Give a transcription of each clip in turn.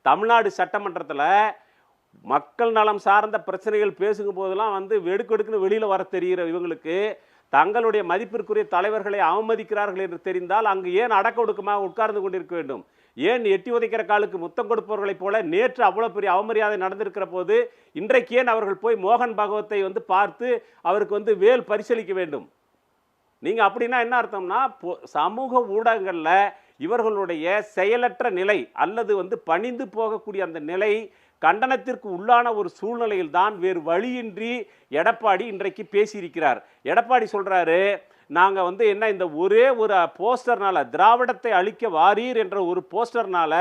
தமிழ்நாடு சட்டமன்றத்தில் மக்கள் நலம் சார்ந்த பிரச்சனைகள் பேசும் போதெல்லாம் வந்து வெடுக்கெடுக்குன்னு வெளியில் வர தெரிகிற இவங்களுக்கு தங்களுடைய மதிப்பிற்குரிய தலைவர்களை அவமதிக்கிறார்கள் என்று தெரிந்தால் அங்கு ஏன் அடக்க ஒடுக்கமாக உட்கார்ந்து கொண்டிருக்க வேண்டும்? ஏன் எட்டி உதைக்கிற காலுக்கு முத்தம் கொடுப்பவர்களைப் போல நேற்று அவ்வளவு பெரிய அவமரியாதை நடந்திருக்கிற போது இன்றைக்கு ஏன் அவர்கள் போய் மோகன் பாகவத்தை வந்து பார்த்து அவருக்கு வந்து வேல் பரிசீலிக்க வேண்டும்? நீங்க அப்படின்னா என்ன அர்த்தம்னா, சமூக ஊடகங்கள்ல இவர்களுடைய செயலற்ற நிலை அல்லது வந்து பணிந்து போகக்கூடிய அந்த நிலை கண்டனத்திற்கு உள்ளான ஒரு சூழ்நிலையில் தான் வேறு வழியின்றி எடப்பாடி இன்றைக்கு பேசியிருக்கிறார். எடப்பாடி சொல்றாரு, நாங்க வந்து என்ன இந்த ஒரே ஒரு போஸ்டர்னால திராவிடத்தை அழிக்க வாரீர் என்ற ஒரு போஸ்டர்னால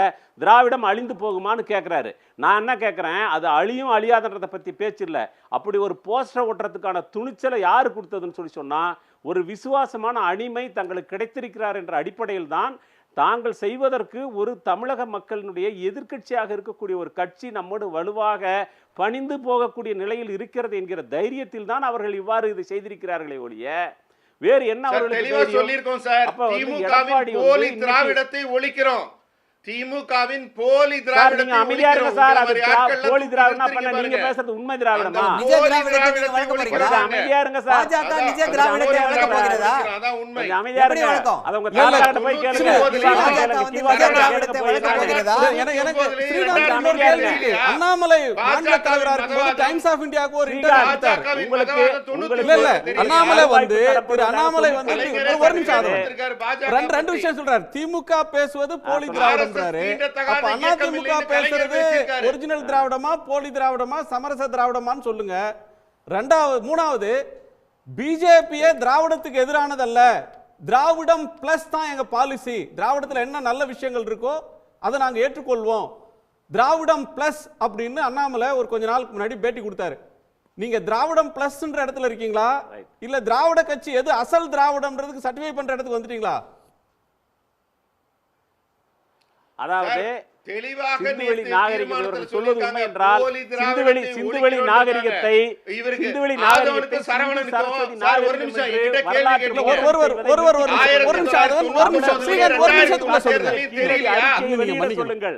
திராவிடம் அழிந்து போகுமான்னு கேட்குறாரு. நான் என்ன கேட்குறேன், அது அழியும் அழியாதன்றதை பற்றி பேச்சு இல்லை. அப்படி ஒரு போஸ்டர் ஓட்டுறதுக்கான துணிச்சலை யாரு கொடுத்ததுன்னு சொல்லி சொன்னால் ஒரு விசுவாசமான அடிமை தங்களுக்கு கிடைத்திருக்கிறார் என்ற அடிப்படையில் தான் தாங்கள் செய்வதற்கு ஒரு தமிழக மக்களினுடைய எதிர்க்கட்சியாக இருக்கக்கூடிய ஒரு கட்சி நம்மோடு வலுவாக பணிந்து போகக்கூடிய நிலையில் இருக்கிறது என்கிற தைரியத்தில் தான் அவர்கள் இவ்வாறு இதை செய்திருக்கிறார்களே ஒழிய வேறு என்ன அவர்களுக்கு சொல்லியிருக்கோம் சார். திமுகவின் போலி திராவிடத்தை ஒழிக்கிறோம். திமுகவின் போலி திராவிடத்தை அமைதியா இருங்க சார். அது போலி திராவிடம்னா பண்ண நீங்க பேசுறது உண்மை திராவிடமா? நிஜ திராவிடத்தை வழங்க போறீங்களா? அமைதியா இருங்க சார். பாஜக நிஜ திராவிடத்தை வழங்க போகிறதா? அதான் உண்மை. அமைதியா இருங்க. அது உங்க தாத்தாட்ட போய் கேளுங்க. திராவிடத்தை வழங்க போகிறதா? எனக்கு ஸ்ரீகாந்த் இன்னொரு கேள்வி இருக்கு. அண்ணாமலை மாநில தலைவரா இருக்கும்போது டைம்ஸ் ஆஃப் இந்தியாவுக்கு ஒரு இன்டர்வியூ கொடுத்தாரு. உங்களுக்கு இல்ல அண்ணாமலை வந்து அண்ணாமலை வந்து ஒரு நிமிஷம் ரெண்டு விஷயம் சொல்றாரு. திமுக பேசுவது போலி திராவிடம். அப்ப அதிமுக பேசுறது ஒரிஜினல் திராவிடமா போலி திராவிடமா சமரச திராவிடமான்னு சொல்லுங்க. மூணாவது, பிஜேபியே திராவிடத்துக்கு எதிரானதல்ல, திராவிடம் பிளஸ் தான் எங்க பாலிசி. திராவிடத்துல என்ன நல்ல விஷயங்கள் இருக்கோ அதை நாங்க ஏற்றுக்கொள்வோம். திராவிடம் பிளஸ் அப்படின்னு அண்ணாமலை ஒரு கொஞ்ச நாளுக்கு முன்னாடி பேட்டி கொடுத்தாரு. நீங்க திராவிடம் பிளஸ்ன்ற இடத்துல இருக்கீங்களா, இல்ல திராவிட கட்சி எது அசல் திராவிடம்ன்றதுக்கு சர்டிஃபை பண்ற இடத்துக்கு வந்துட்டீங்களா? அதாவது தெளிவாக சிந்துவெளி நாகரிகம் சொல்வது உண்மை என்றால் சிந்துவெளி நாகரிகத்தை சொல்லுங்கள்.